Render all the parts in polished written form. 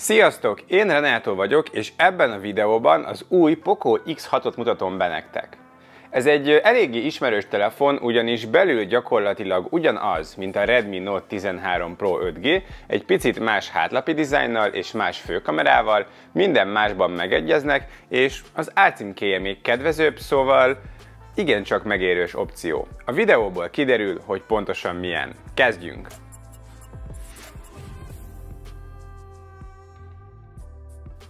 Sziasztok! Én Renato vagyok, és ebben a videóban az új Poco X6-ot mutatom be nektek. Ez egy eléggé ismerős telefon, ugyanis belül gyakorlatilag ugyanaz, mint a Redmi Note 13 Pro 5G, egy picit más hátlapi dizájnnal és más főkamerával, minden másban megegyeznek, és az árcímkéje még kedvezőbb, szóval igencsak megérős opció. A videóból kiderül, hogy pontosan milyen. Kezdjünk!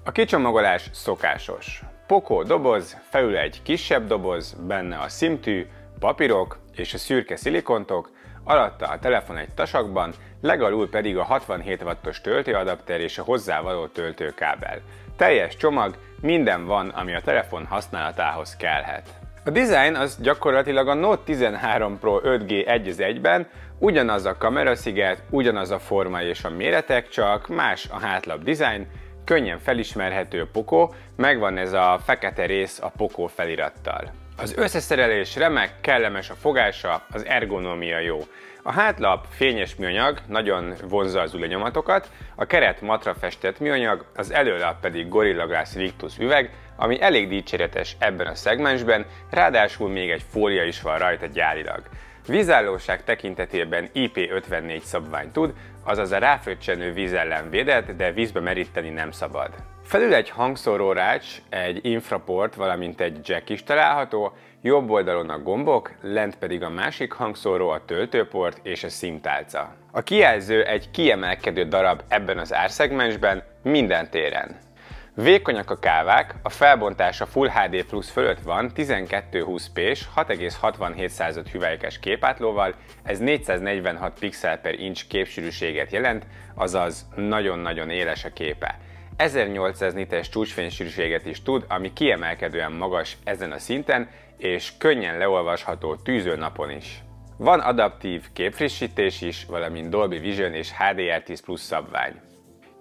A kicsomagolás szokásos. Poco doboz, felül egy kisebb doboz, benne a szimtű, papírok és a szürke szilikontok, alatta a telefon egy tasakban, legalul pedig a 67 wattos töltőadapter és a hozzávaló töltőkábel. Teljes csomag, minden van, ami a telefon használatához kellhet. A design az gyakorlatilag a Note 13 Pro 5G egy az egyben, ugyanaz a kamerasziget, ugyanaz a forma és a méretek, csak más a hátlap design, könnyen felismerhető Poco, megvan ez a fekete rész a Poco felirattal. Az összeszerelés remek, kellemes a fogása, az ergonómia jó. A hátlap fényes műanyag, nagyon vonzza az ujjnyomatokat, a keret matra festett műanyag, az előlap pedig Gorilla Glass Victus üveg, ami elég dicséretes ebben a szegmensben, ráadásul még egy fólia is van rajta gyárilag. Vízállóság tekintetében IP54 szabvány tud, azaz a ráfröccsenő víz ellen védett, de vízbe meríteni nem szabad. Felül egy hangszórórács, egy infraport, valamint egy jack is található, jobb oldalon a gombok, lent pedig a másik hangszóró, a töltőport és a SIM-tálca. A kijelző egy kiemelkedő darab ebben az árszegmensben, minden téren. Vékonyak a kávák, a felbontása Full HD Plus fölött van 1220p-s 6,67 hüvelykes képátlóval, ez 446 pixel per inch képsűrűséget jelent, azaz nagyon-nagyon éles a képe. 1800 nites csúcsfénysűrűséget is tud, ami kiemelkedően magas ezen a szinten, és könnyen leolvasható tűző napon is. Van adaptív képfrissítés is, valamint Dolby Vision és HDR10 Plus szabvány.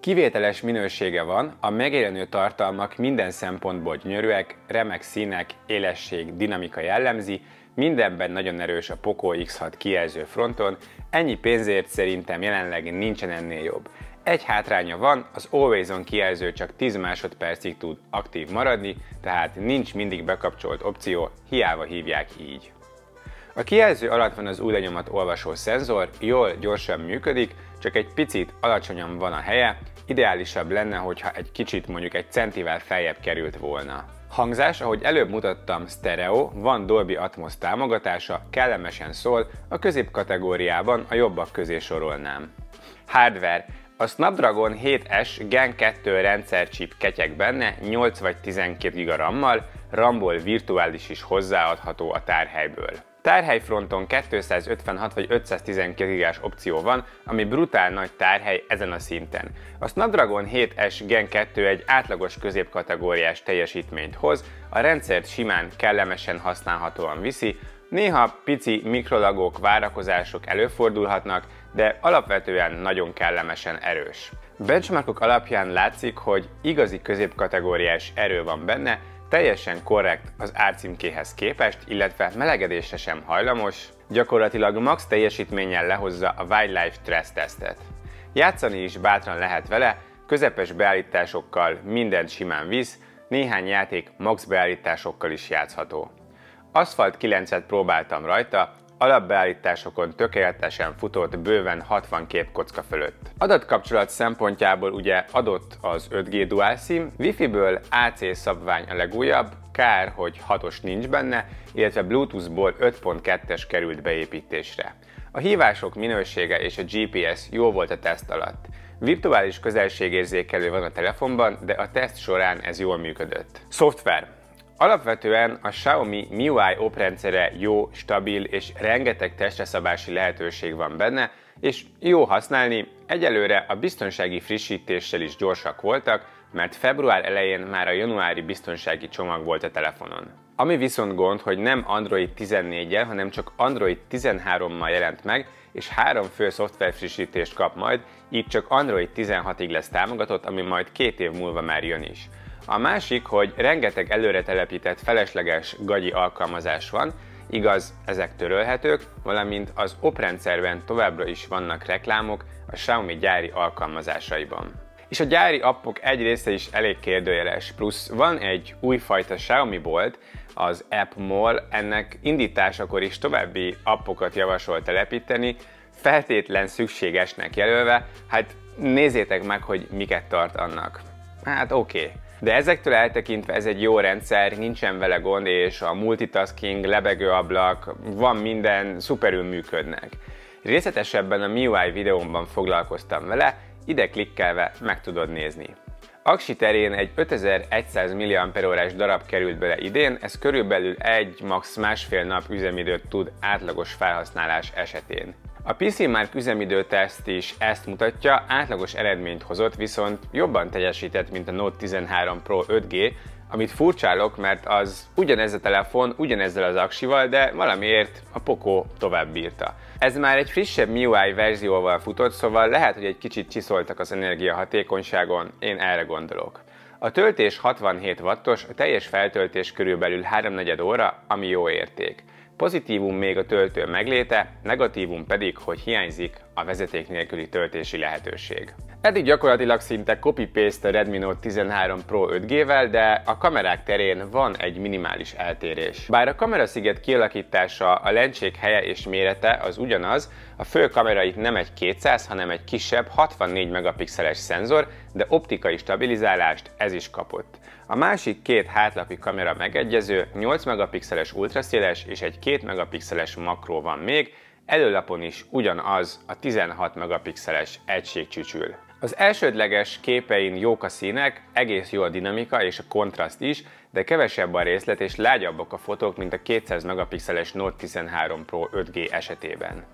Kivételes minősége van, a megjelenő tartalmak minden szempontból gyönyörűek, remek színek, élesség, dinamika jellemzi, mindenben nagyon erős a Poco X6 kijelző fronton, ennyi pénzért szerintem jelenleg nincsen ennél jobb. Egy hátránya van, az Always On kijelző csak 10 másodpercig tud aktív maradni, tehát nincs mindig bekapcsolt opció, hiába hívják így. A kijelző alatt van az új lenyomat olvasó szenzor, jól, gyorsan működik, csak egy picit alacsonyan van a helye, ideálisabb lenne, hogyha egy kicsit mondjuk egy centivel feljebb került volna. Hangzás, ahogy előbb mutattam, sztereó, van Dolby Atmos támogatása, kellemesen szól, a középkategóriában a jobbak közé sorolnám. Hardware. A Snapdragon 7S Gen 2 rendszerchip ketyeg benne, 8 vagy 12 GB RAM-mal, RAM-ból virtuális is hozzáadható a tárhelyből. Tárhelyfronton 256 vagy 512 GB-s opció van, ami brutál nagy tárhely ezen a szinten. A Snapdragon 7S Gen 2 egy átlagos középkategóriás teljesítményt hoz, a rendszert simán, kellemesen használhatóan viszi, néha pici mikrolagok, várakozások előfordulhatnak, de alapvetően nagyon kellemesen erős. Benchmarkok alapján látszik, hogy igazi középkategóriás erő van benne, teljesen korrekt az árcímkéhez képest, illetve melegedésre sem hajlamos, gyakorlatilag max teljesítménnyel lehozza a Wildlife Stress Testet. Játszani is bátran lehet vele, közepes beállításokkal mindent simán visz, néhány játék max beállításokkal is játszható. Aszfalt 9-et próbáltam rajta, alapbeállításokon tökéletesen futott bőven 60 képkocka fölött. Adatkapcsolat szempontjából ugye adott az 5G Dual SIM, Wi-Fi-ből AC szabvány a legújabb, kár, hogy 6-os nincs benne, illetve Bluetooth-ból 5.2-es került beépítésre. A hívások minősége és a GPS jó volt a teszt alatt. Virtuális közelségérzékelő van a telefonban, de a teszt során ez jól működött. Szoftver. Alapvetően a Xiaomi MIUI oprendszere jó, stabil és rengeteg testre-szabási lehetőség van benne, és jó használni, egyelőre a biztonsági frissítéssel is gyorsak voltak, mert február elején már a januári biztonsági csomag volt a telefonon. Ami viszont gond, hogy nem Android 14-jel, hanem csak Android 13-mal jelent meg, és 3 fő szoftverfrissítést kap majd, így csak Android 16-ig lesz támogatott, ami majd 2 év múlva már jön is. A másik, hogy rengeteg előre telepített felesleges gagyi alkalmazás van, igaz, ezek törölhetők, valamint az oprendszerben továbbra is vannak reklámok a Xiaomi gyári alkalmazásaiban. És a gyári appok egy része is elég kérdőjeles, plusz van egy újfajta Xiaomi bolt, az App Mall, ennek indításakor is további appokat javasol telepíteni, feltétlen szükségesnek jelölve, hát nézzétek meg, hogy miket tart annak. Hát oké. De ezektől eltekintve ez egy jó rendszer, nincsen vele gond, és a multitasking, lebegőablak, van minden, szuperül működnek. Részletesebben a MIUI videómban foglalkoztam vele, ide klikkelve meg tudod nézni. Aksi terén egy 5100 mAh darab került bele idén, ez körülbelül max. Másfél nap üzemidőt tud átlagos felhasználás esetén. A PC Mark üzemidőteszt is ezt mutatja, átlagos eredményt hozott, viszont jobban teljesített, mint a Note 13 Pro 5G, amit furcsálok, mert az ugyanez a telefon, ugyanezzel az aksival, de valamiért a Poco tovább bírta. Ez már egy frissebb MIUI verzióval futott, szóval lehet, hogy egy kicsit csiszoltak az energiahatékonyságon, én erre gondolok. A töltés 67 wattos, a teljes feltöltés körülbelül 3/4 óra, ami jó érték. Pozitívum még a töltő megléte, negatívum pedig, hogy hiányzik a vezeték nélküli töltési lehetőség. Eddig gyakorlatilag szinte copy-paste a Redmi Note 13 Pro 5G-vel, de a kamerák terén van egy minimális eltérés. Bár a kamerasziget kialakítása, a lencsék helye és mérete az ugyanaz, a fő kamera itt nem egy 200, hanem egy kisebb 64 megapixeles szenzor, de optikai stabilizálást ez is kapott. A másik két hátlapi kamera megegyező, 8 megapixeles ultraszéles és egy 2 megapixeles makró van még, előlapon is ugyanaz a 16 megapixeles egység csücsül. Az elsődleges képein jók a színek, egész jó a dinamika és a kontraszt is, de kevesebb a részlet és lágyabbak a fotók, mint a 200 megapixeles Note 13 Pro 5G esetében.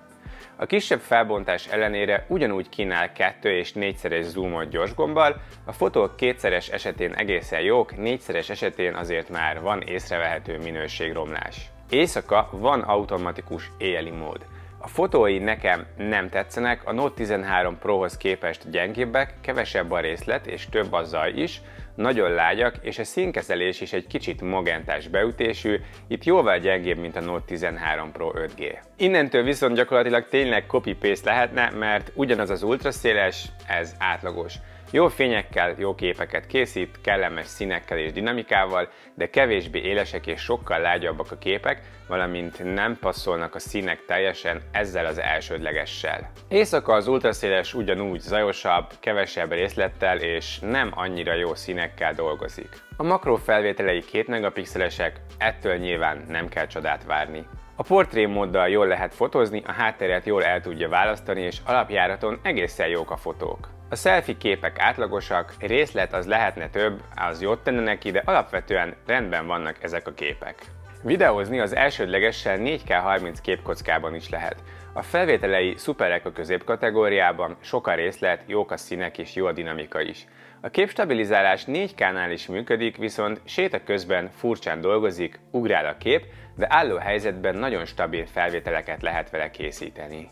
A kisebb felbontás ellenére ugyanúgy kínál 2- és 4-szeres zoomot gyorsgombbal, a fotók 2-szeres esetén egészen jók, 4-szeres esetén azért már van észrevehető minőségromlás. Éjszaka van automatikus éjjeli mód. A fotói nekem nem tetszenek, a Note 13 Prohoz képest gyengébbek, kevesebb a részlet és több a zaj is, nagyon lágyak, és a színkezelés is egy kicsit magentás beütésű, itt jóval gyengébb, mint a Note 13 Pro 5G. Innentől viszont gyakorlatilag tényleg copy-paste lehetne, mert ugyanaz az ultraszéles, ez átlagos. Jó fényekkel jó képeket készít, kellemes színekkel és dinamikával, de kevésbé élesek és sokkal lágyabbak a képek, valamint nem passzolnak a színek teljesen ezzel az elsődlegessel. Éjszaka az ultraszéles ugyanúgy zajosabb, kevesebb részlettel és nem annyira jó színekkel dolgozik. A makró felvételei 2 megapixelesek, ettől nyilván nem kell csodát várni. A portré móddal jól lehet fotózni, a hátteret jól el tudja választani és alapjáraton egészen jók a fotók. A selfie képek átlagosak, részlet az lehetne több, az jót tenne neki, de alapvetően rendben vannak ezek a képek. Videózni az elsődlegessel 4K30 képkockában is lehet. A felvételei szuperek a középkategóriában, sok a részlet, jók a színek és jó a dinamika is. A képstabilizálás 4K-nál is működik, viszont séta közben furcsán dolgozik, ugrál a kép, de álló helyzetben nagyon stabil felvételeket lehet vele készíteni.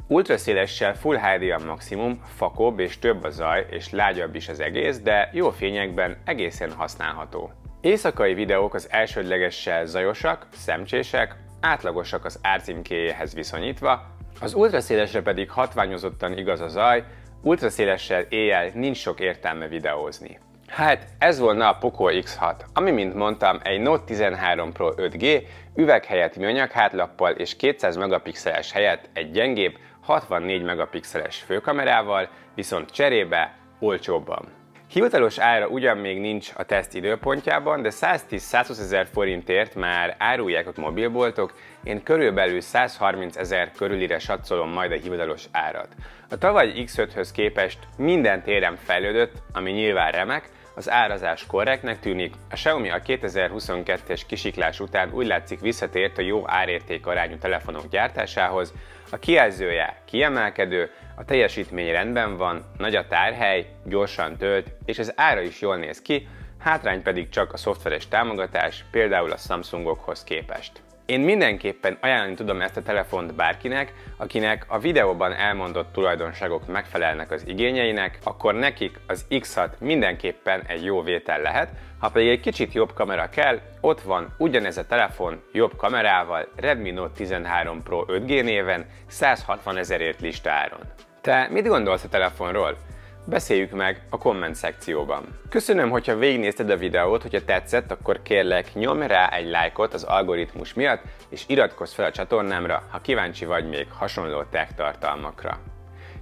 Ultraszélessel Full HD a maximum, fakóbb és több a zaj és lágyabb is az egész, de jó fényekben egészen használható. Éjszakai videók az elsődlegessel zajosak, szemcsések, átlagosak az árcímkéjéhez viszonyítva, az ultraszélesre pedig hatványozottan igaz a zaj, ultraszélessel éjjel nincs sok értelme videózni. Hát ez volna a Poco X6, ami mint mondtam egy Note 13 Pro 5G, üveg helyett műanyag hátlappal és 200 megapixeles helyett egy gyengébb 64 megapixeles főkamerával, viszont cserébe olcsóbban. Hivatalos ára ugyan még nincs a teszt időpontjában, de 110-120 ezer forintért már árulják a mobilboltok, én körülbelül 130 000 körülire satszolom majd a hivatalos árat. A tavalyi X5-höz képest minden téren fejlődött, ami nyilván remek, az árazás korrektnek tűnik, a Xiaomi a 2022-es kisiklás után úgy látszik visszatért a jó árérték arányú telefonok gyártásához, a kijelzője kiemelkedő, a teljesítmény rendben van, nagy a tárhely, gyorsan tölt, és az ára is jól néz ki, hátrány pedig csak a szoftveres támogatás, például a Samsungokhoz képest. Én mindenképpen ajánlani tudom ezt a telefont bárkinek, akinek a videóban elmondott tulajdonságok megfelelnek az igényeinek, akkor nekik az X6 mindenképpen egy jó vétel lehet, ha pedig egy kicsit jobb kamera kell, ott van ugyanez a telefon jobb kamerával, Redmi Note 13 Pro 5G néven, 160 000-ért listáron. Te mit gondolsz a telefonról? Beszéljük meg a komment szekcióban. Köszönöm, hogyha végignézted a videót, hogyha tetszett, akkor kérlek nyomj rá egy lájkot az algoritmus miatt, és iratkozz fel a csatornámra, ha kíváncsi vagy még hasonló tech tartalmakra.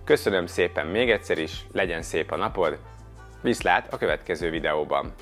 Köszönöm szépen még egyszer is, legyen szép a napod, viszlát a következő videóban!